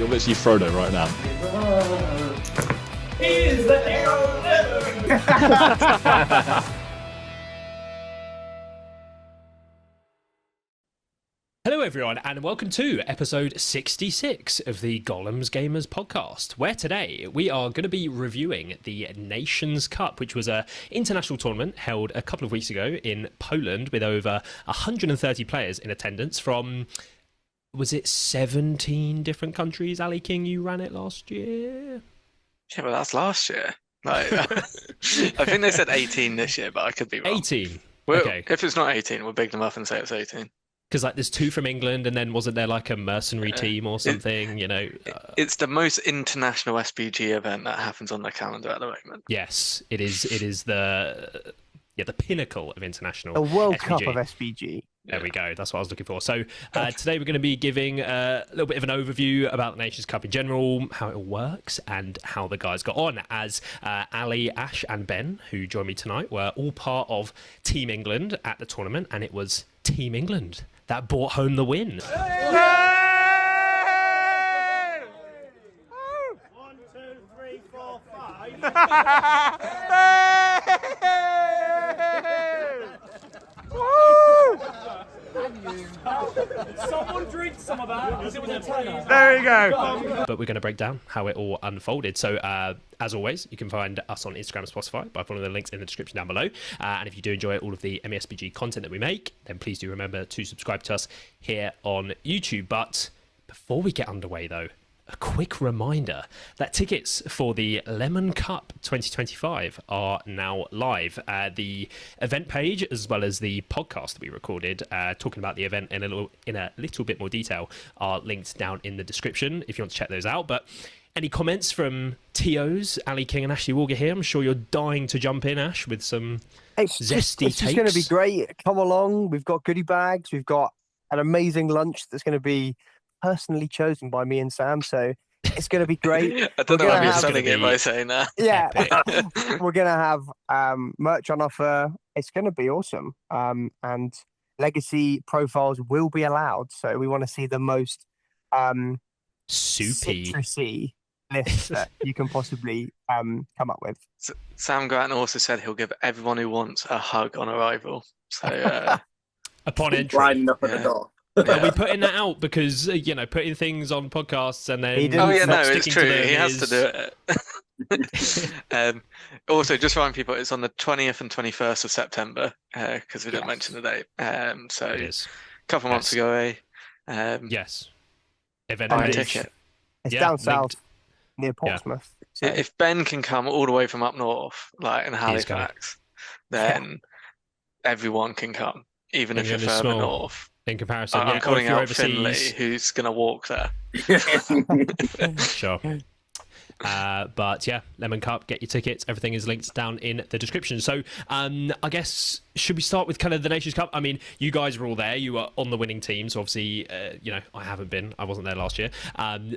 You're literally Frodo right now. He's the hero. Hello everyone and welcome to episode 66 of the Gollum's Gamers podcast, where today we are going to be reviewing the Nations Cup, which was an international tournament held a couple of weeks ago in Poland with over 130 players in attendance from, was it 17 different countries? Ali King, you ran it last year? Yeah, but that's last year. Like, I think they said 18 this year, but I could be wrong. 18? Okay. If it's not 18, we'll big them up and say it's 18. Because like there's two from England, and then wasn't there like a mercenary team or something? It's the most international SBG event that happens on the calendar at the moment. Yes, it is. It is the pinnacle of international. The World SBG. Cup of SBG. There we go. That's what I was looking for. So today we're going to be giving a little bit of an overview about the Nations Cup in general, how it all works, and how the guys got on. As Ali, Ash, and Ben, who joined me tonight, were all part of Team England at the tournament, and it was Team England that brought home the win. 1, 2, 3, 4, 5. Someone drink some of that because it was a tenner. There we go. But we're going to break down how it all unfolded. So, as always, you can find us on Instagram and Spotify by following the links in the description down below. And if you do enjoy all of the MESBG content that we make, then please do remember to subscribe to us here on YouTube. But before we get underway, though, a quick reminder that tickets for the Lemon Cup 2025 are now live. The event page, as well as the podcast that we recorded talking about the event in a little bit more detail, are linked down in the description if you want to check those out. But any comments from TOs, Ali King and Ashley Walker here? I'm sure you're dying to jump in, Ash, with some zesty It's takes. just going to be great. Come along. We've got goodie bags. We've got an amazing lunch that's going to be personally chosen by me and Sam. So it's going to be great. I don't know We're why gonna you're have- selling it by saying that. Yeah. We're going to have merch on offer. It's going to be awesome. And legacy profiles will be allowed. So we want to see the most soupy citrusy list that you can possibly come up with. Sam Grattan also said he'll give everyone who wants a hug on arrival. So upon entry. Lining up at the door. Are we putting that out because putting things on podcasts and then He didn't- oh yeah, no, not it's sticking true. to them He has to is- do it. Also, just remind people, it's on the 20th and 21st of September because we didn't mention the date. So It is. a couple of months ago. Yes. Event Buy a page. ticket. It's Yeah, down linked. south near Portsmouth. So If Ben can come all the way from up north, like in He's going. Halifax, then everyone can come, even if you're England is further small. north. In comparison, I'm or calling if you're out Finley, overseas. who's going to walk there. Sure. But yeah, Lemon Cup, get your tickets. Everything is linked down in the description. So I guess, should we start with kind of the Nations Cup? I mean, you guys were all there. You were on the winning team. So obviously, I haven't been. I wasn't there last year.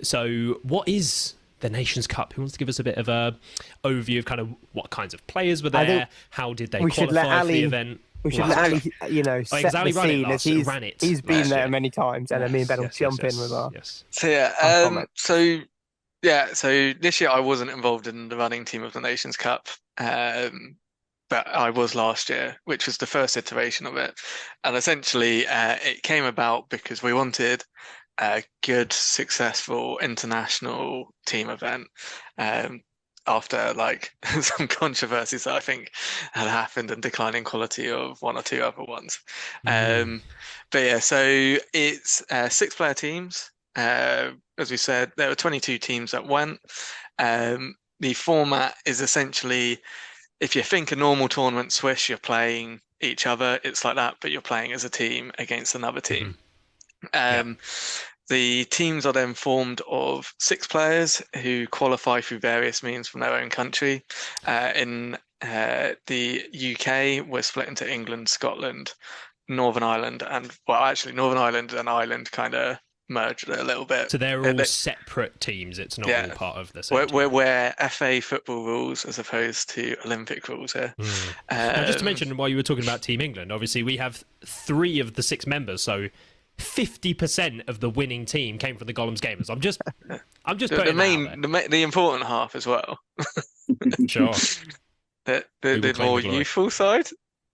So what is the Nations Cup? Who wants to give us a bit of a overview of kind of what kinds of players were I think there? How did they we should let qualify for the Ali- event? we should Last let year? Ali, set because Ali the ran it scene last- as ran it he's been last there year. many times, and then me and Ben will jump in with our. Yes. So yeah, comment. so this year I wasn't involved in the running team of the Nations Cup, but I was last year, which was the first iteration of it. And essentially, it came about because we wanted a good, successful international team event. After like some controversies that I think had happened and declining quality of one or two other ones. But yeah, so it's 6-player teams. As we said, there were 22 teams that went. The format is essentially, if you think a normal tournament Swish, you're playing each other, it's like that, but you're playing as a team against another team. The teams are then formed of 6 players who qualify through various means from their own country. In the UK, we're split into England, Scotland, Northern Ireland, and Northern Ireland and Ireland kind of merged a little bit. So they're all separate teams. It's not all part of the same. We're FA football rules as opposed to Olympic rules here. Now, just to mention, while you were talking about Team England, obviously we have 3 of the 6 members, so 50% of the winning team came from the Gollum's gamers. I'm just the putting the important half as well. Sure. The claim more the glory. youthful side.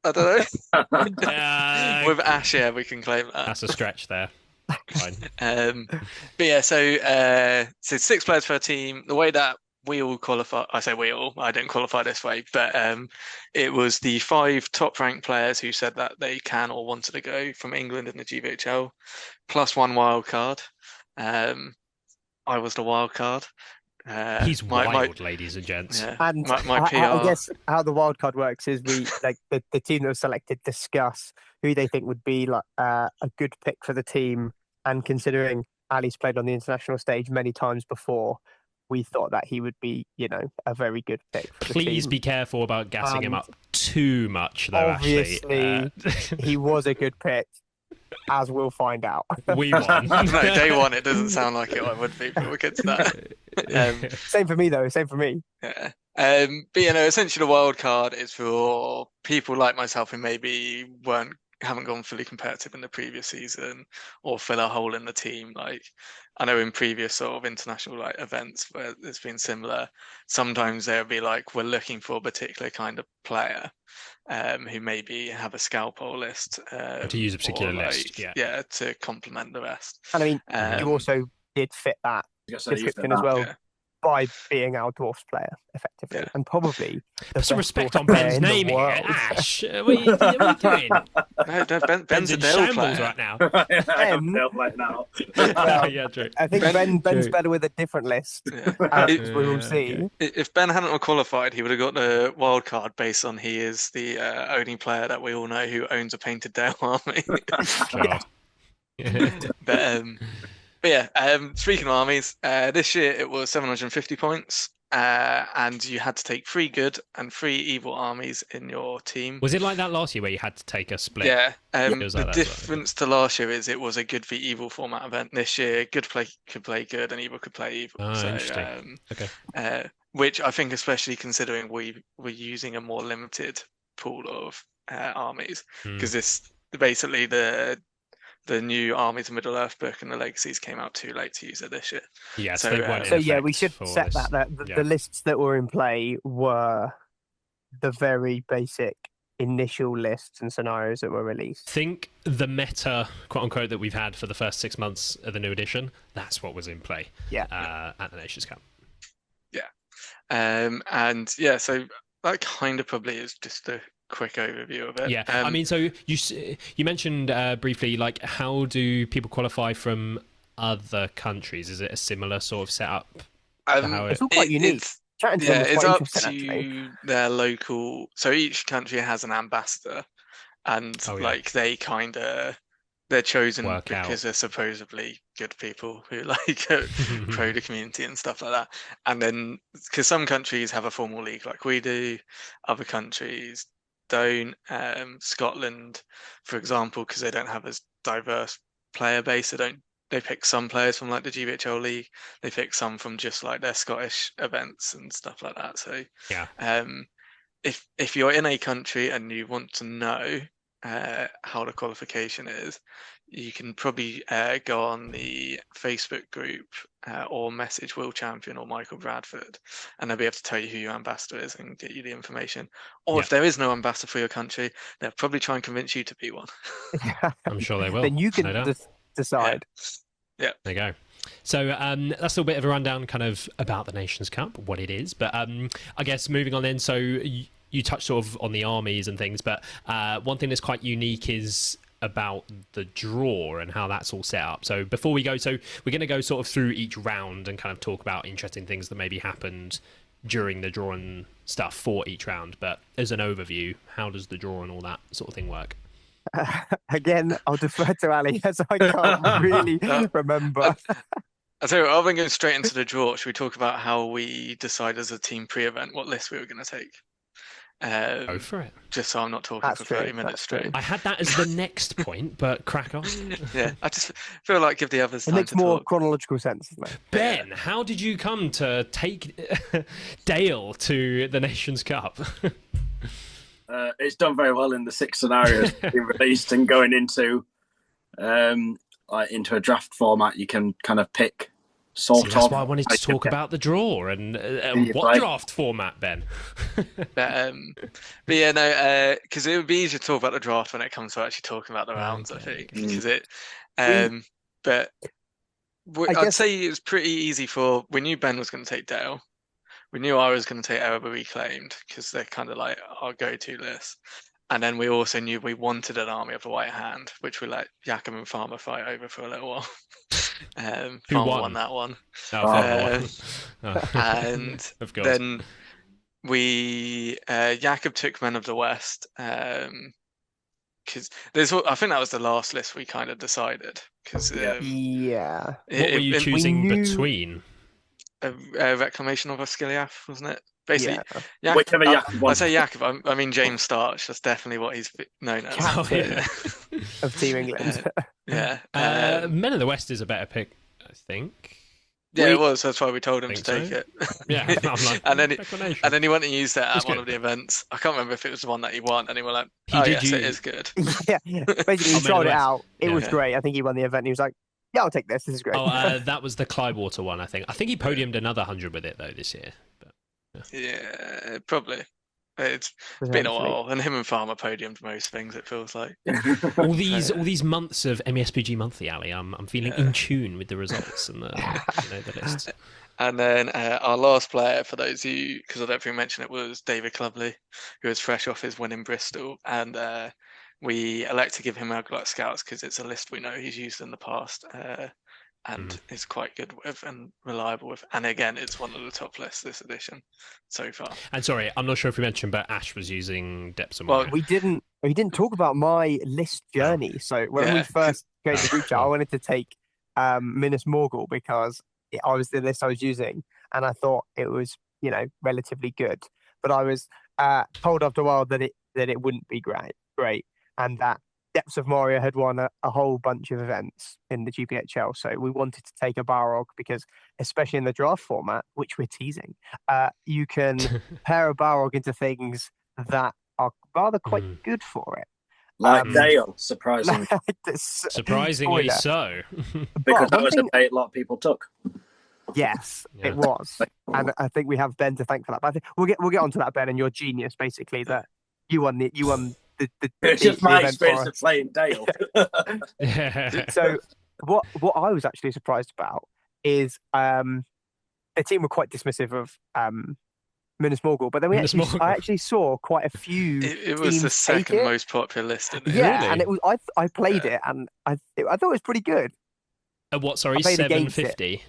I don't know. With Ash, yeah, we can claim that. That's a stretch there. Fine. But yeah, so 6 players per team. The way that we all qualify, I say we all, I didn't qualify this way, but it was the 5 top-ranked players who said that they can or wanted to go from England in the GVHL, plus 1 wild card. I was the wild card. He's wild, ladies and gents. Yeah, And my PR. I guess how the wild card works is we like the team that was selected discuss who they think would be like a good pick for the team. And considering Ali's played on the international stage many times before, we thought that he would be, a very good pick for the Please team. be careful about gassing him up too much, though. Obviously, he was a good pick, as we'll find out. We won. No, day one, it doesn't sound like it. I would be, but we'll get to that. Same for me, though. Same for me. Yeah. But essentially, the wild card is for people like myself who maybe haven't gone fully competitive in the previous season or fill a hole in the team. Like I know in previous sort of international events where it's been similar, sometimes there'll be like we're looking for a particular kind of player who maybe have a scalpel list to use a particular list, to complement the rest. And I mean, you also did fit that description as well. Yeah. By being our dwarfs player, effectively, and probably put some respect on Ben's name here, Ash. What are you doing? No, Ben's a in Dale shambles player right now. Ben, right now. Yeah, true. I think Ben's better with a different list. As we will see. Okay. If Ben hadn't qualified, he would have got the wild card based on he is the only player that we all know who owns a painted Dale army. Sure. But yeah, speaking of armies, this year it was 750 points, and you had to take 3 good and 3 evil armies in your team. Was it like that last year where you had to take a split? Yeah, It was like the that, difference to last year is it was a good v evil format event. This year, good could play good and evil could play evil. Oh, so, interesting. Okay. Which I think, especially considering we're using a more limited pool of armies, because this basically the new Armies of Middle-earth book and the Legacies came out too late to use it this year. Yeah, So, they weren't in So yeah, we effect should for set this. that the lists that were in play were the very basic initial lists and scenarios that were released. Think the meta, quote unquote, that we've had for the first 6 months of the new edition. That's what was in play. Yeah. At the Nations Cup. Yeah, and yeah, so that kind of probably is just a quick overview of it. Yeah, I mean, so you mentioned briefly, like, how do people qualify from other countries? Is it a similar sort of setup? It's all quite unique. Chatting to them was it's quite up interesting, to actually. their local. So each country has an ambassador, and like they're chosen because they're supposedly good people who like pro the community and stuff like that. And then because some countries have a formal league like we do, other countries don't. Scotland, for example, because they don't have as diverse player base, they pick some players from like the GVHL league, they pick some from just like their Scottish events and stuff like that. So yeah, if you're in a country and you want to know how the qualification is, you can probably go on the Facebook group or message Will Champion or Michael Bradford, and they'll be able to tell you who your ambassador is and get you the information. Or if there is no ambassador for your country, they'll probably try and convince you to be one. I'm sure they will. Then you can decide. Yeah. There you go. So that's a little bit of a rundown kind of about the Nations Cup, what it is. But I guess moving on then, so you touched sort of on the armies and things, but one thing that's quite unique is about the draw and how that's all set up. So before we go, so we're going to go sort of through each round and kind of talk about interesting things that maybe happened during the draw and stuff for each round. But as an overview, how does the draw and all that sort of thing work? Again, I'll defer to Ali as I can't really remember. I'll tell you what, rather than going straight into the draw, should we talk about how we decide as a team pre-event what list we were going to take? Go for it. Just so I'm not talking for 30 minutes straight. I had that as the next point, but crack on. Yeah, I just feel like give the others time to talk. It makes more chronological sense, doesn't it? Ben, how did you come to take Dale to the Nations Cup? It's done very well in the 6 scenarios being released and going into. into a draft format, you can kind of pick See, sort that's of. why I wanted to talk about the draw and you what play? draft format, Ben. But yeah, no, because it would be easier to talk about the draft when it comes to actually talking about the rounds. Okay. I think because but I I'd guess- say it was pretty easy for we knew Ben was going to take Dale, we knew I was going to take Erebor Reclaimed because they're kind of like our go-to list, and then we also knew we wanted an army of the White Hand, which we let Jakob and Farmer fight over for a little while. Farmer won that one. Oh, Farmer won. And Of course. then we Jakob took Men of the West because I think that was the last list we kind of decided because Yeah. What were you it- choosing knew- between? Reclamation of Osgiliath, wasn't it? Basically, Yeah. Whichever I Jakob won. say Jakob. I mean James Starch. That's definitely what he's known as. Captain. Yeah. Of Team England. Yeah. Men of the West is a better pick, I think. Yeah, it was. That's why we told him to Think take so. it. Yeah, I'm like, and then Reclamation. and then he went and used it It's at one good. of the events. I can't remember if it was the one that he won, and he were like, He "Oh did yes, it use- is good." yeah. Basically, Oh, he tried Men of it the out. It Yeah. was Yeah. great. I think he won the event. And he was like, "Yeah, I'll take this. This is great." That was the Clydewater one, I think. I think he podiumed another 100 with it, though, this year. But Yeah, probably. It's been a while, and him and Farmer podiumed most things. It feels like. all these months of MESBG Monthly, Ali, I'm feeling in tune with the results and the the lists. And then our last player, for those of you, because I don't think we mentioned it, was David Clubley, who was fresh off his win in Bristol. And we elect to give him Urgulite Scouts because it's a list we know he's used in the past and is quite good with and reliable with. And again, it's one of the top lists this edition so far. And sorry, I'm not sure if we mentioned, but Ash was using Depths of Well, Moria. We didn't talk about my list journey. So when we Yeah. first came to the group chat, I wanted to take Minas Morgul because I was the list I was using, and I thought it was relatively good. But I was told after a while that it wouldn't be great, and that Depths of Moria had won a whole bunch of events in the GPHL. So we wanted to take a Balrog because, especially in the draft format, which we're teasing, you can pair a Balrog into things that are rather quite good for it. Like Dale, surprisingly. Surprisingly Spoiler. so. Because But that one was thing- a bait a lot of people took. Yes, Yeah. it was, and I think we have Ben to thank for that. But I think we'll get onto that, Ben, and your genius, basically, that you won the It's just my event for experience us. of playing Dale. So what I was actually surprised about is the team were quite dismissive of Minas Morgul, but then Minas Morgul. I actually saw quite a few. It was the teams take second it. most popular list. In Yeah, Really? and it was I played it, and I thought it was pretty good. What, sorry, I played against it. 750?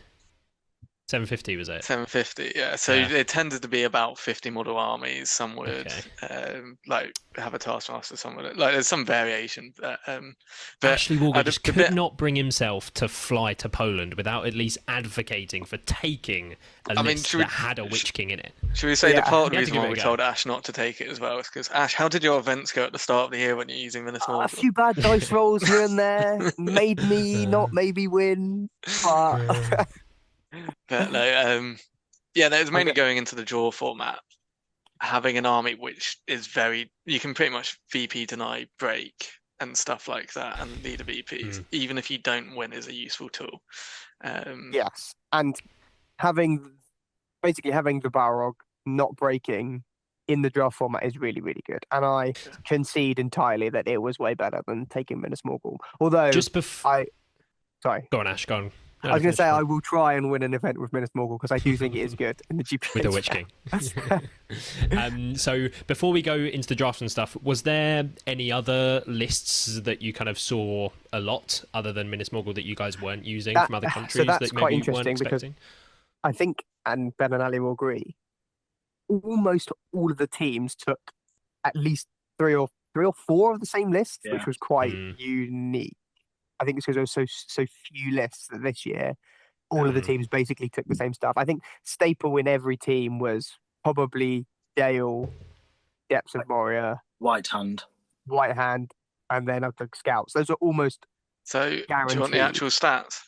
750 was it? 750, yeah. So Yeah. it tended to be about 50 model armies. Some would Okay. like have a taskmaster. Some would like there's some variation. But Ashley Walker just the could bit- not bring himself to fly to Poland without at least advocating for taking a I mean, list should we- that had a Witch King in it. Should we say the Yeah. part of You the had to reason give why it a we go. told Ash not to take it as well is because Ash, how did your events go at the start of the year when you're using Minas A Morgul? few bad dice rolls here and there made me not maybe win, but But no, yeah, no, it's mainly Okay. going into the draw format. Having an army which is you can pretty much VP deny break and stuff like that and lead a VPs, even if you don't win, is a useful tool. yes, and having the Balrog not breaking in the draft format is really, really good. And I concede entirely that it was way better than taking Minas Morgul. Although, Just before. sorry, Go on, Ash, go on. I was going to say I will try and win an event with Minas Morgul because I do think it is good in the GP. with the Witch King. So before we go into the draft and stuff, was there any other lists that you kind of saw a lot other than Minas Morgul that you guys weren't using from other countries that's that quite maybe you weren't interesting because expecting? I think, and Ben and Ali will agree, almost all of the teams took at least three or four of the same list, which Yeah. was quite unique. I think it's because there were so few lists that this year all of the teams basically took the same stuff. I think staple in every team was probably Dale, Depths of Moria, White Hand. White Hand, and then I took Scouts. Those are almost So do you want the Guaranteed. actual stats?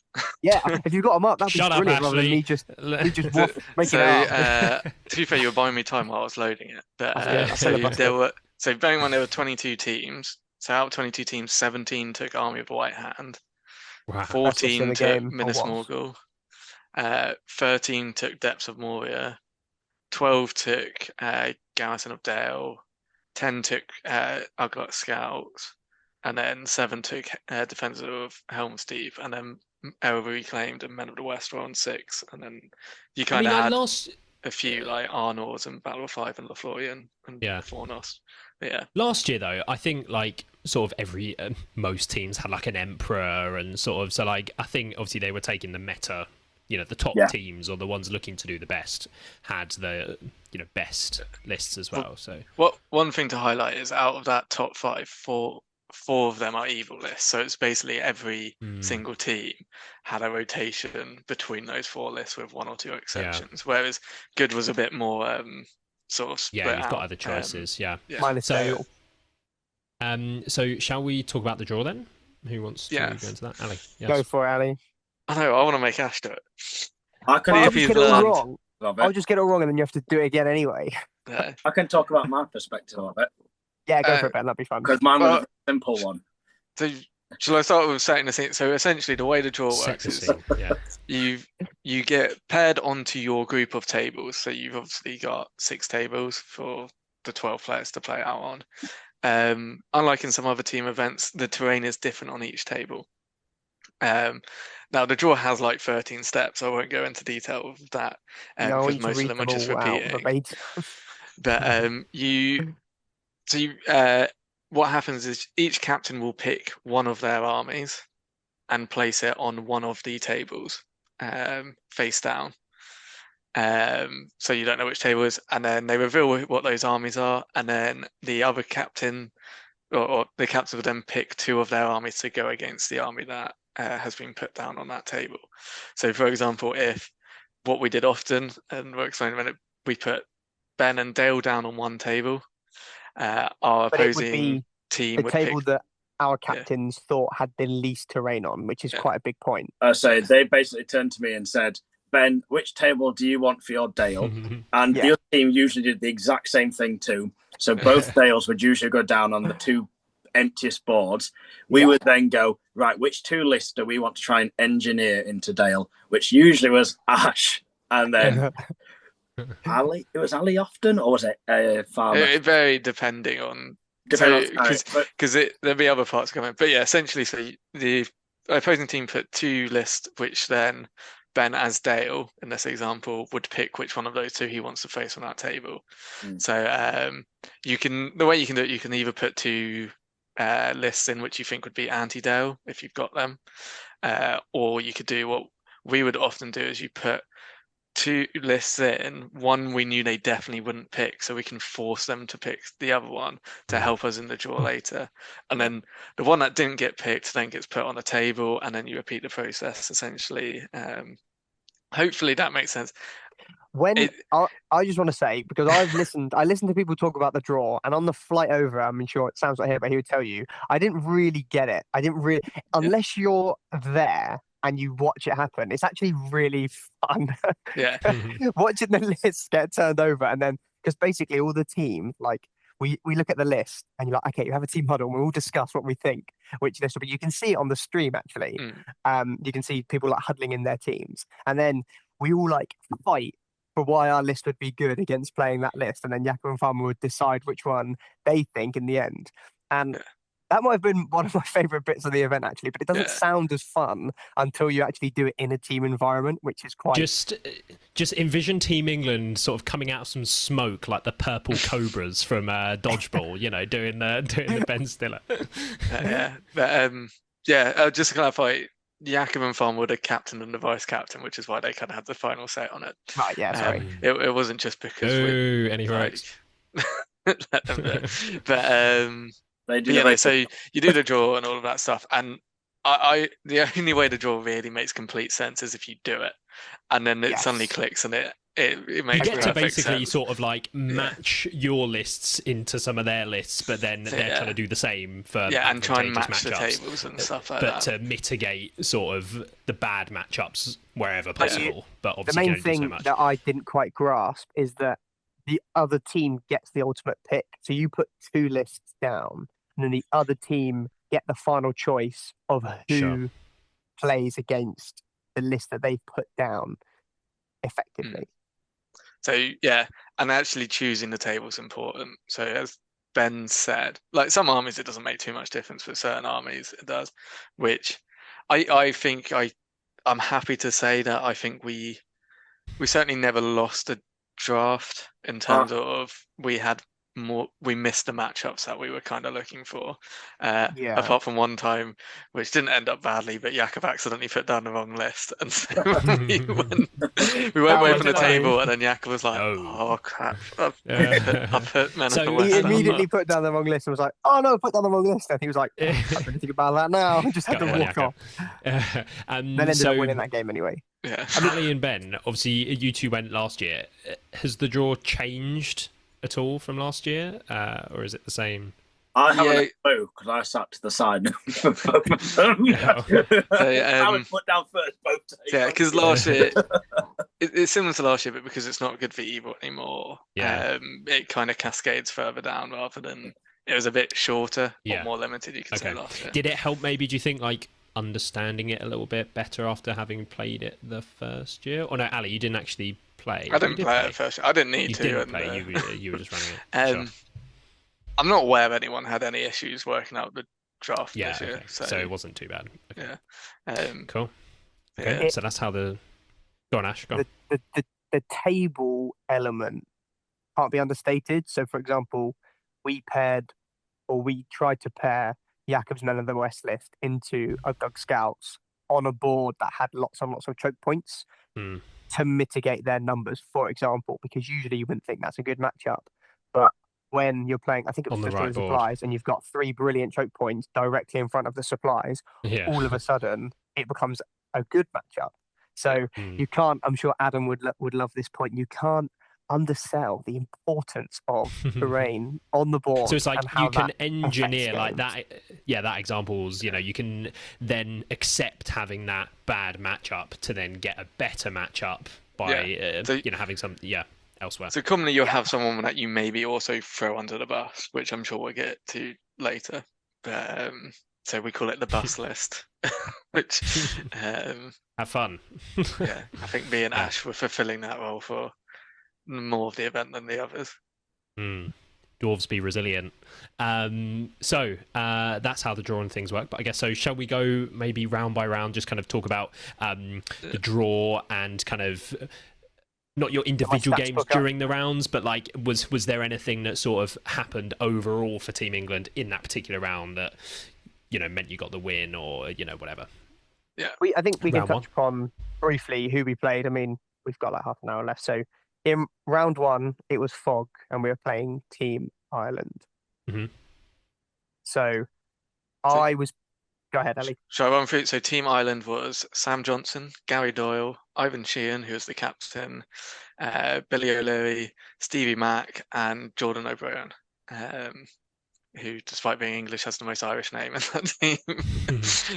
yeah. If you got them up, that'd be Shut up, brilliant. Rather than Ashley. me just making So it up. to be fair, you were buying me time while I was loading it. But Yeah, so filibuster. bearing in mind there were 22 teams. So out of 22 teams, 17 took Army of the White Hand. Wow. 14 the took game, or Minas was. Morgul, 13 took Depths of Moria, 12 took Garrison of Dale, 10 took Uglot Scouts, and then 7 took Defenders of Helm's Deep, and then Elva Reclaimed and Men of the West were on 6, and then you I kind mean, of like had last a few like Arnors and Battle of Five and Lothlorien and Yeah. Fornos. But yeah, last year though, I think like sort of every most teams had like an emperor and sort of so like I think obviously they were taking the meta. You know, the top Yeah. teams or the ones looking to do the best had the best lists as well. So one thing to highlight is out of that top 5, four of them are evil lists. So it's basically every single team had a rotation between those 4 lists with 1 or 2 exceptions. Whereas good was a bit more sort of split yeah, you've out. got other choices. Yeah. Minus So, Dale. so shall we talk about the draw then? Who wants to go into that? Ali. Yes. Go for it, Ali. I know. I want to make Ash do it. I can, Well, I'll if just he's get it all learned wrong. of I'll it. just get it all wrong, and then you have to do it again anyway. Yeah. I can talk about my perspective of it Yeah, go for it, Ben. That'd be fun. because mine was Well- a very simple one. So shall I start with setting the scene? So essentially, the way the draw Set works the is scene. Yeah. you get paired onto your group of tables. So you've obviously got 6 tables for the 12 players to play out on. Unlike in some other team events, the terrain is different on each table. Now the draw has like 13 steps. I won't go into detail of that No, I because want you to most of read them are them just all out repeating. verbatim. But what happens is each captain will pick one of their armies and place it on one of the tables, face down. So you don't know which table is, and then they reveal what those armies are, and then the other captain or the captain will then pick 2 of their armies to go against the army that has been put down on that table. So, for example, if what we did often, and we'll explain in a minute, we put Ben and Dale down on one table, our But it would opposing be team the would table pick. that our captains thought had the least terrain on, which is Yeah. quite a big point. So they basically turned to me and said, Ben, which table do you want for your Dale? And the Yeah. other team usually did the exact same thing too. So both Dales would usually go down on the 2 emptiest boards. We Yeah. would then go, right, which 2 lists do we want to try and engineer into Dale? Which usually was Ash and then Ali. It was Ali often, or was it Farmer? It varied depending on because there'd be other parts coming. But yeah, essentially, so the opposing team put 2 lists, which then Ben as Dale in this example would pick which one of those 2 he wants to face on that table. So the way you can do it, you can either put 2 lists in which you think would be anti-Dale if you've got them, or you could do what we would often do is you put 2 lists in, one we knew they definitely wouldn't pick, so we can force them to pick the other one to help us in the draw later. And then the one that didn't get picked then gets put on the table, and then you repeat the process essentially. Hopefully that makes sense. I just want to say, because I listened to people talk about the draw, and on the flight over, I'm sure it sounds like here, but he would tell you, I didn't really get it. Unless you're there and you watch it happen, it's actually really fun. Yeah. Watching the list get turned over, and then because basically all the teams, like we look at the list and you're like, okay, you have a team huddle and we all discuss what we think which list will be. You can see it on the stream actually. You can see people like huddling in their teams, and then we all like fight for why our list would be good against playing that list, and then Jakob and Farmer would decide which one they think in the end. And that might have been one of my favorite bits of the event actually, but it doesn't sound as fun until you actually do it in a team environment, which is quite just envision Team England sort of coming out of some smoke like the purple cobras from dodgeball, doing the Ben Stiller. Just to clarify, Jakob and Farm were the captain and the vice captain, which is why they kind of had the final say on it. Right, yeah, sorry. It wasn't just because any rights. Let them know. But so you do the draw and all of that stuff, and the only way the draw really makes complete sense is if you do it, and then it suddenly clicks and it makes you get to basically sense. sort of like match your lists into some of their lists, but then they're trying to do the same for and try and match matchups, the tables and stuff like but that. to mitigate sort of the bad matchups wherever possible. But The obviously, main thing that I didn't quite grasp is that the other team gets the ultimate pick. So you put 2 lists down, and then the other team get the final choice of who plays against the list that they've put down effectively. So yeah, and actually choosing the table is important. So as Ben said, like some armies it doesn't make too much difference, but certain armies it does, which I think I'm happy to say that I think we certainly never lost a draft in terms of we missed the matchups that we were kind of looking for. Yeah. Apart from one time, which didn't end up badly, but Jakob accidentally put down the wrong list, and so we went away from the table, and then Jakob was like, "Oh crap, I've put men So at the He West immediately put down the wrong list and was like, "Oh no, put down the wrong list." And he was like, "I don't think about that now." Just had to walk off. Then ended up winning that game anyway. Yeah. Ali and Ben, obviously you two went last year. Has the draw changed at all from last year, or is it the same? I haven't a clue because I sat to the side. I was put down first both times. Yeah, because last year it's similar to last year, but because it's not good for Evo anymore, it kind of cascades further down rather than it was a bit shorter or more limited. You could say last year. Did it help? Maybe do you think like understanding it a little bit better after having played it the first year? Or no, Ali, you didn't actually play. I didn't play it first year. I didn't need to. You didn't play. You were just running it. Sure. I'm not aware of anyone had any issues working out the draft this year. Okay. So it wasn't too bad. Okay. Yeah. Cool. Okay. So that's how the. Go on, Ash. Go on. The table element can't be understated. So, for example, we tried to pair Jakob's Men of the West list into Ugdug Scouts on a board that had lots and lots of choke points to mitigate their numbers, for example, because usually you wouldn't think that's a good matchup. But when you're playing, I think it was just on supplies, and you've got 3 brilliant choke points directly in front of the supplies, all of a sudden it becomes a good matchup. So you can't, I'm sure Adam would love this point, you can't undersell the importance of terrain on the board. So it's like you can engineer like that. Yeah, that examples, you can then accept having that bad matchup to then get a better matchup by having some elsewhere. So commonly you'll have someone that you maybe also throw under the bus, which I'm sure we'll get to later. But so we call it the bus list, which have fun. Yeah, I think me and Ash were fulfilling that role for more of the event than the others. Dwarves be resilient. So that's how the drawing things work. But I guess so. Shall we go maybe round by round, just kind of talk about the draw and kind of not your individual games during the rounds, but like was there anything that sort of happened overall for Team England in that particular round that meant you got the win or whatever? Yeah, I think we can touch upon briefly who we played. I mean, we've got like half an hour left, so. In round 1, it was Fog, and we were playing Team Ireland. So I was. Go ahead, Ali. Shall I run through? So Team Ireland was Sam Johnson, Gary Doyle, Ivan Sheehan, who was the captain, Billy O'Leary, Stevie Mack, and Jordan O'Brien, who, despite being English, has the most Irish name in that team.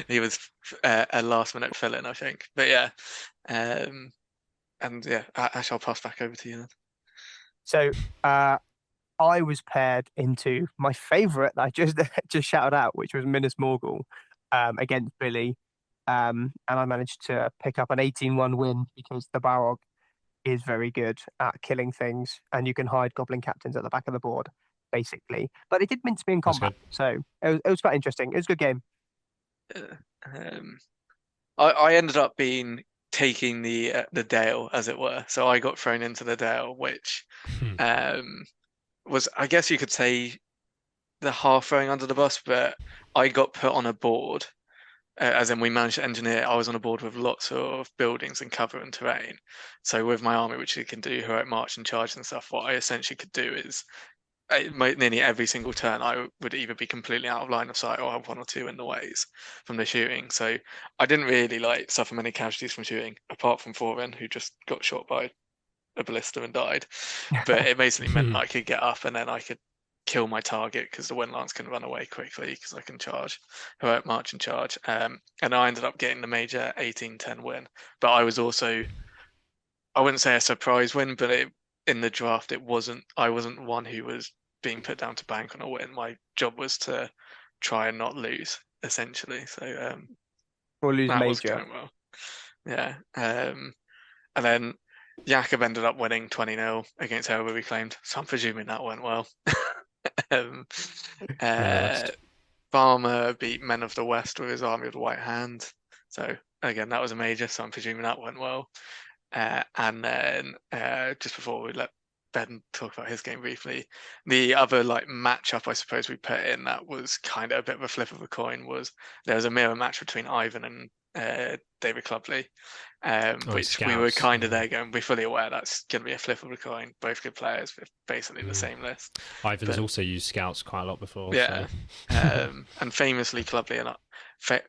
He was a last-minute fill-in, I think. But yeah. And yeah, Ash, I'll pass back over to you then. So I was paired into my favourite that I just shouted out, which was Minas Morgul against Billy. And I managed to pick up an 18-1 win because the Balrog is very good at killing things, and you can hide Goblin Captains at the back of the board, basically. But it did mince me in combat, so it was quite interesting. It was a good game. I ended up taking the Dale, as it were. So I got thrown into the Dale, which was, I guess you could say, the half throwing under the bus, but I got put on a board, as in we managed to engineer. I was on a board with lots of buildings and cover and terrain. So with my army, which you can do heroic march and charge and stuff, what I essentially could do is nearly every single turn I would either be completely out of line of sight or have 1 or 2 in the ways from the shooting. So I didn't really suffer many casualties from shooting, apart from Foran, who just got shot by a ballista and died. But it basically meant I could get up and then I could kill my target because the Windlance can run away quickly because I can charge, heroic march and charge. And I ended up getting the major 18-10 win. But I was also, I wouldn't say a surprise win, but in the draft, I wasn't one who was being put down to bank on a win. My job was to try and not lose, essentially. So Or lose that was major. going well. Yeah. And then Jakob ended up winning 20-0 against whoever we claimed. So I'm presuming that went well. um, Farmer beat Men of the West with his Army of the White Hand. So again, that was a major. So I'm presuming that went well. And then just before we let Ben talk about his game briefly, the other like matchup I suppose we put in that was kind of a bit of a flip of a coin was there was a mirror match between Ivan and David Clubley, which we were Scouts. kind of there going, we're fully aware that's going to be a flip of a coin. Both good players with basically the same list. Ivan's also used scouts quite a lot before. Yeah. So. And famously, Clubley and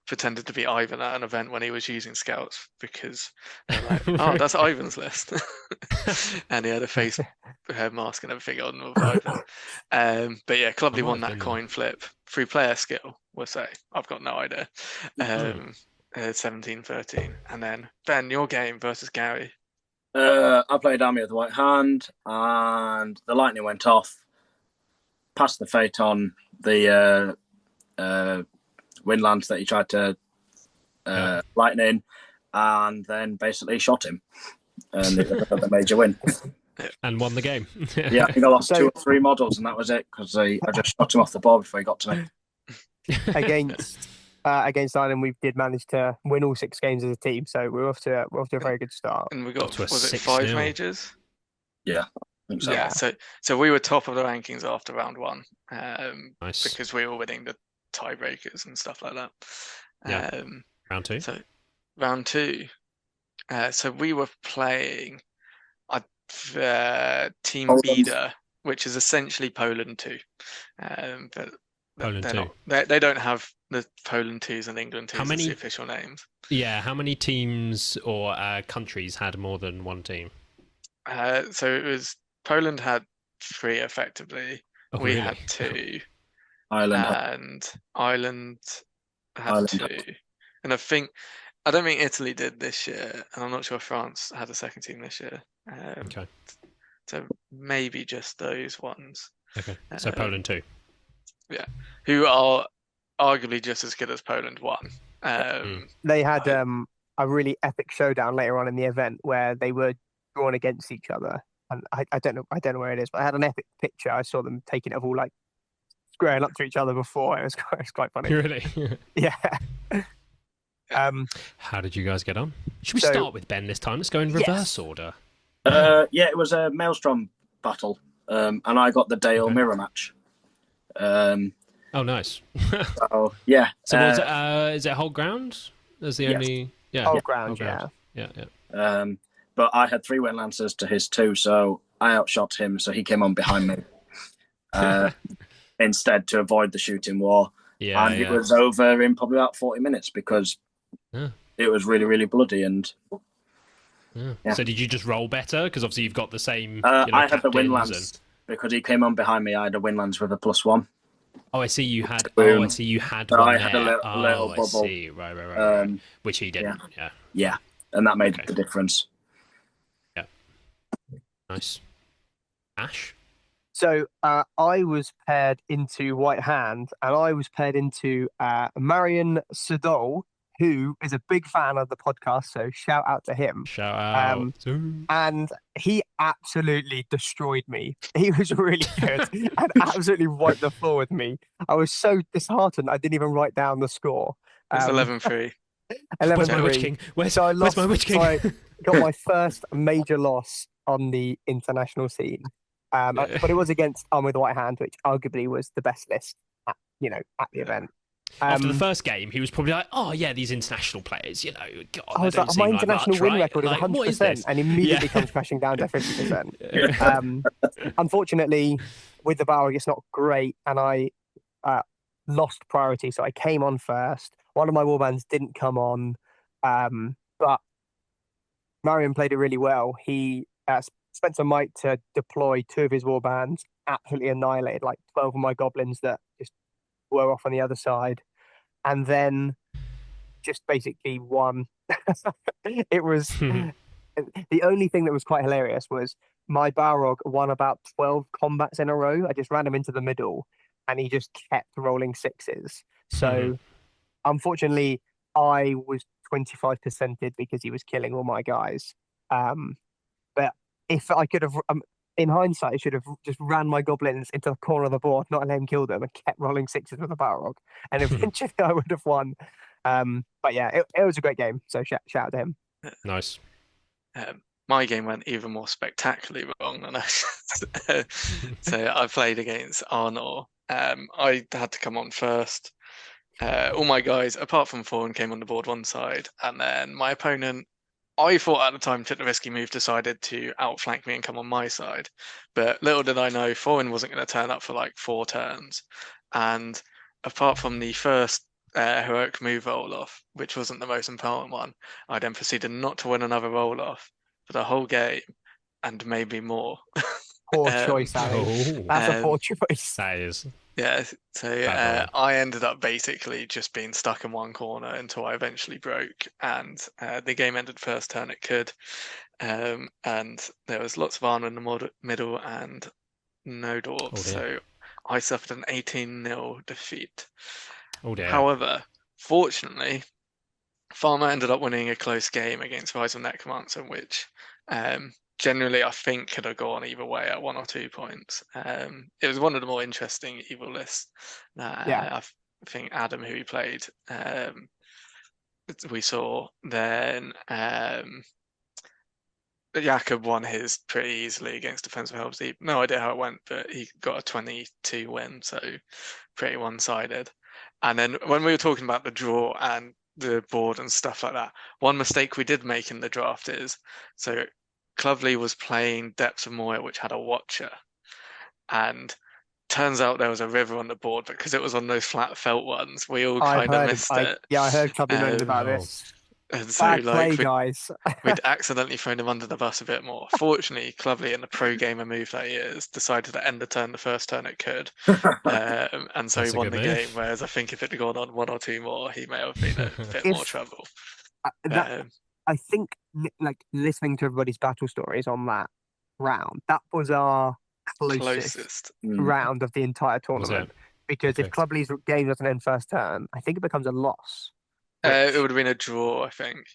pretended to be Ivan at an event when he was using scouts because they're like, oh, that's Ivan's list. And he had a face mask and everything on with Ivan. But yeah, Clubley won that coin flip through player skill, we'll say. I've got no idea. 17-13. And then, Ben, your game versus Gary. I played Army of the White Hand, and the lightning went off. Passed the fate on the Windlands that he tried to lightning, and then basically shot him. And it was a major win. And won the game. Yeah, I think I lost 2 or 3 models, and that was it, because I just shot him off the board before he got to me. Against Ireland, we did manage to win all 6 games as a team, so we're off to a very good start. And we got, was it 6-0. 5 majors? Yeah, I think so. Yeah, so we were top of the rankings after round 1, Nice. because we were winning the tiebreakers and stuff like that. Yeah. Round 2. So round 2, so we were playing Team Poland. Bida, which is essentially Poland 2. But Poland they're 2. not, they don't have the Poland 2s and England 2s How many- as the official names. Yeah, how many teams or countries had more than one team? So it was Poland had 3 effectively. Oh, We really? had 2. Ireland. And Ireland had Ireland 2. And I don't think Italy did this year, and I'm not sure France had a second team this year. Okay. So maybe just those ones. Okay. So Poland 2. Who are arguably just as good as Poland 1. They had a really epic showdown later on in the event where they were drawn against each other, and I don't know where it is, but I had an epic picture. I saw them taking it of all like squaring up to each other before. It was quite funny. Really? Yeah. How did you guys get on? Should we So- start with Ben this time? Let's go in reverse order. Yeah, it was a Maelstrom battle, and I got the Dale Okay. mirror match. Oh, nice. So yeah. So is it whole ground? As the Yes. only Whole ground, yeah. Yeah. But I had 3 wind lancers to his 2, so I outshot him, so he came on behind me instead to avoid the shooting war. Yeah. And it was over in probably about 40 minutes because it was really, really bloody. And yeah. So did you just roll better? Because obviously you've got the same. I had the wind captains lance because he came on behind me. I had a wind lance with a +1. Oh, I see. You had. Boom. Oh, I see. You had So one I had a there. little I bubble. see. Right. Which he didn't. Yeah. Yeah, and that made Okay. the difference. Nice. Ash. So I was paired into White Hand, and I was paired into Marion Sadol, who is a big fan of the podcast. So shout out to him. Shout out. And he absolutely destroyed me. He was really good and absolutely wiped the floor with me. I was so disheartened I didn't even write down the score. It's 11-3. Where's my 11-3. Witch King? Where's So I my lost. Witch King? So I got my first major loss on the international scene. But it was against Army of the White Hand, which arguably was the best list at the event. After the first game, he was probably like, "Oh yeah, these international players, God, I was they don't like, seem my like international much, win right? record is Like, what is 100%, this?" and immediately comes crashing down to 50%. Unfortunately, with the Balrog, it's not great, and I lost priority, so I came on first. One of my warbands didn't come on, but Marion played it really well. He spent some might to deploy 2 of his warbands, absolutely annihilated like 12 of my goblins that just were off on the other side, and then just basically won. It was the only thing that was quite hilarious was my Balrog won about 12 combats in a row. I just ran him into the middle, and he just kept rolling 6s. So unfortunately, I was 25%ed because he was killing all my guys. But if I could have, in hindsight, I should have just ran my goblins into the corner of the board, not let him kill them, and kept rolling sixes with a Balrog, and eventually I would have won. But yeah, it was a great game. So shout out to him. Nice. My game went even more spectacularly wrong than I. So I played against Arnor. I had to come on first. All my guys, apart from Thorin, came on the board one side, and then my opponent, I thought at the time, took the risky move, decided to outflank me and come on my side. But little did I know, Thorin wasn't going to turn up for like 4 turns. And apart from the first heroic move roll-off, which wasn't the most important one, I then proceeded not to win another roll-off for the whole game, and maybe more. Poor choice, Ali. That's a poor choice. That is. Yeah, so I ended up basically just being stuck in one corner until I eventually broke, and the game ended first turn it could. And there was lots of Arna in the middle and no dwarves, so I suffered an 18-0 defeat. Oh dear. However, fortunately, Farmer ended up winning a close game against Rise of Necromancer, which generally I think could have gone either way at 1 or 2 points. It was one of the more interesting evil lists. I think Adam, who he played, we saw. Then Jakob won his pretty easily against Defensive Helm's Deep. No idea how it went, but he got a 22 win, so pretty one-sided. And then when we were talking about the draw and the board and stuff like that, one mistake we did make in the draft is, so Clovely was playing Depths of Moria, which had a Watcher, and turns out there was a river on the board, but because it was on those flat felt ones, we all kind of missed it. Yeah, I heard Clovely moaning about this. And so, Bad play, guys. We'd accidentally thrown him under the bus a bit more. Fortunately, Clovely, in the pro gamer move that he is, decided to end the turn the first turn it could. And so he won the game, whereas I think if it had gone on 1 or 2 more, he may have been in a bit more trouble. I think, like, listening to everybody's battle stories on that round, that was our closest round of the entire tournament. Because if Clovely's game doesn't end first turn, I think it becomes a loss. It would have been a draw, I think.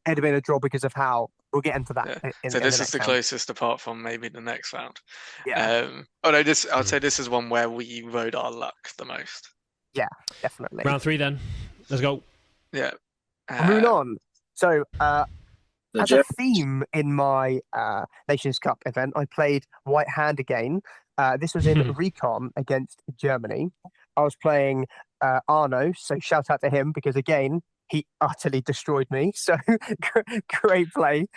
It'd have been a draw because of how we'll get into that. Yeah. So this is the closest, apart from maybe the next round. Yeah. I'd say this is one where we rode our luck the most. Yeah, definitely. Round 3 then. Let's go. Yeah. Moving on. So, as a theme in my Nations Cup event, I played White Hand again. This was in Recon against Germany. I was playing Arno, so shout out to him because, again, he utterly destroyed me. So great play.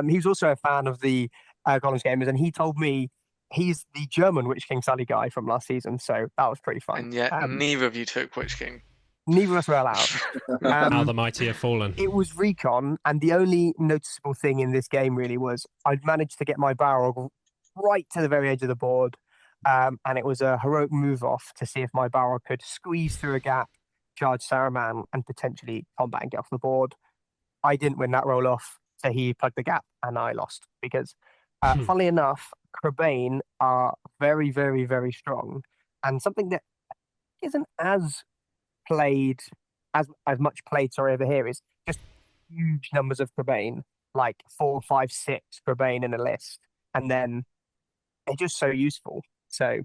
He's also a fan of the Gollum's Gamers, and he told me he's the German Witch King Sally guy from last season. So that was pretty fun. And yet neither of you took Witch King. Neither of us were allowed. How the mighty have fallen. It was Recon, and the only noticeable thing in this game really was I'd managed to get my Balrog right to the very edge of the board. And it was a heroic move off to see if my Balrog could squeeze through a gap, charge Saruman, and potentially combat and get off the board. I didn't win that roll off, so he plugged the gap, and I lost because, funnily enough, Crebain are very, very, very strong, and something that isn't as much played over here is just huge numbers of Crebain, like 4, 5, 6 Crebain in a list, and then they're just so useful. So,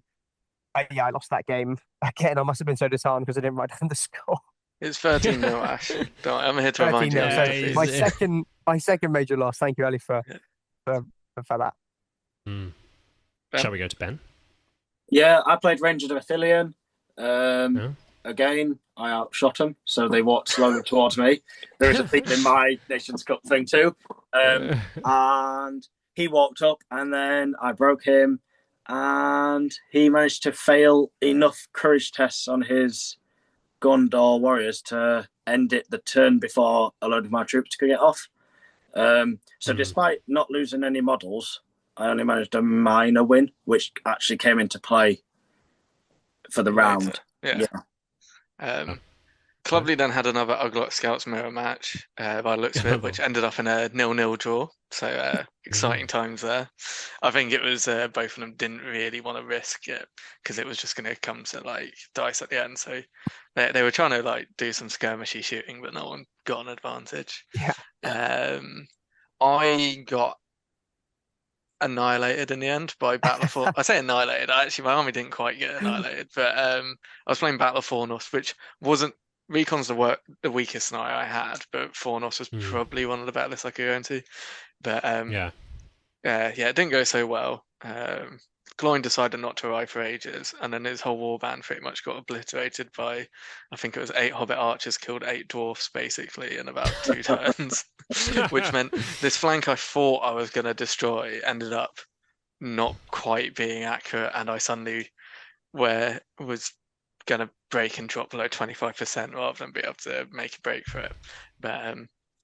I lost that game. Again, I must have been so disheartened because I didn't write down the score. It's 13-0, Ash. I'm here to remind you. So my second major loss. Thank you, Ali, for that. Shall we go to Ben? Yeah, I played Rangers of Athelion. Again, I outshot them, so they walked slowly towards me. There is a thing in my Nations Cup thing too. And he walked up, and then I broke him. And he managed to fail enough courage tests on his Gondor warriors to end it the turn before a load of my troops could get off. So despite not losing any models, I only managed a minor win, which actually came into play for the round. Yeah. Clovely then had another Uglot Scouts mirror match by the looks of it, which ended up in a 0-0 draw. So exciting times there. I think it was both of them didn't really want to risk it because it was just going to come to like dice at the end. So they were trying to like do some skirmishy shooting, but no one got an advantage. Yeah. I got annihilated in the end by Battle of I say annihilated. Actually, my army didn't quite get annihilated, but I was playing Battle of Fornos, which wasn't Recon's the weakest scenario I had, but Fornos was probably one of the better lists I could go into. But Yeah. yeah, it didn't go so well. Gloin decided not to arrive for ages, and then his whole warband pretty much got obliterated by, I think it was 8 Hobbit archers killed 8 dwarfs basically in about 2 turns, which meant this flank I thought I was going to destroy ended up not quite being accurate, and I suddenly was going to break and drop below 25% rather than be able to make a break for it. But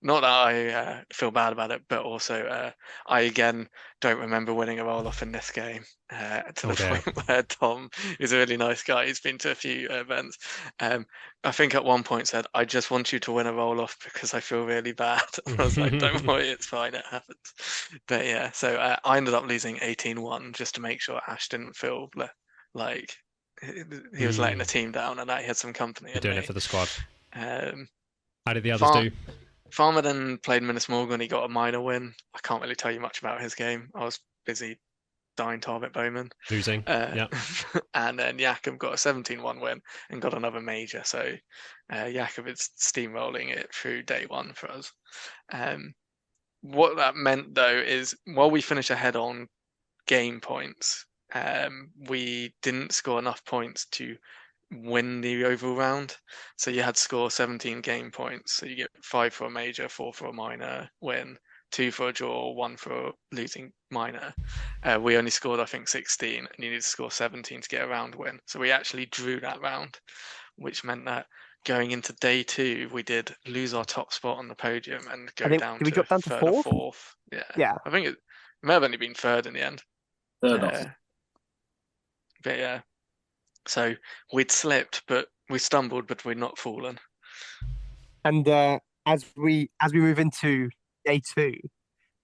not that I feel bad about it, but also I again don't remember winning a roll-off in this game to the point where Tom is a really nice guy. He's been to a few events. I think at one point said, "I just want you to win a roll-off because I feel really bad." And I was like, "Don't worry, it's fine, it happens." But yeah, so I ended up losing 18-1 just to make sure Ash didn't feel like he was letting the team down and that he had some company. You're doing it for the squad. How did the others do? Farmer then played Minas Morgul and he got a minor win. I can't really tell you much about his game. I was busy dying Tarbet Bowman. Losing. Yeah. And then Jakub got a 17-1 win and got another major. So Jakub is steamrolling it through day one for us. What that meant though is while we finish ahead on game points, we didn't score enough points to win the overall round. So you had to score 17 game points. So you get 5 for a major, 4 for a minor win, 2 for a draw, 1 for a losing minor. We only scored, I think, 16, and you need to score 17 to get a round win. So we actually drew that round, which meant that going into day 2, we did lose our top spot on the podium and go down to drop down to third or fourth. Yeah. I think it may have only been third in the end. Third off. But yeah. So we'd slipped, but we stumbled, but we'd not fallen. And as we move into day 2,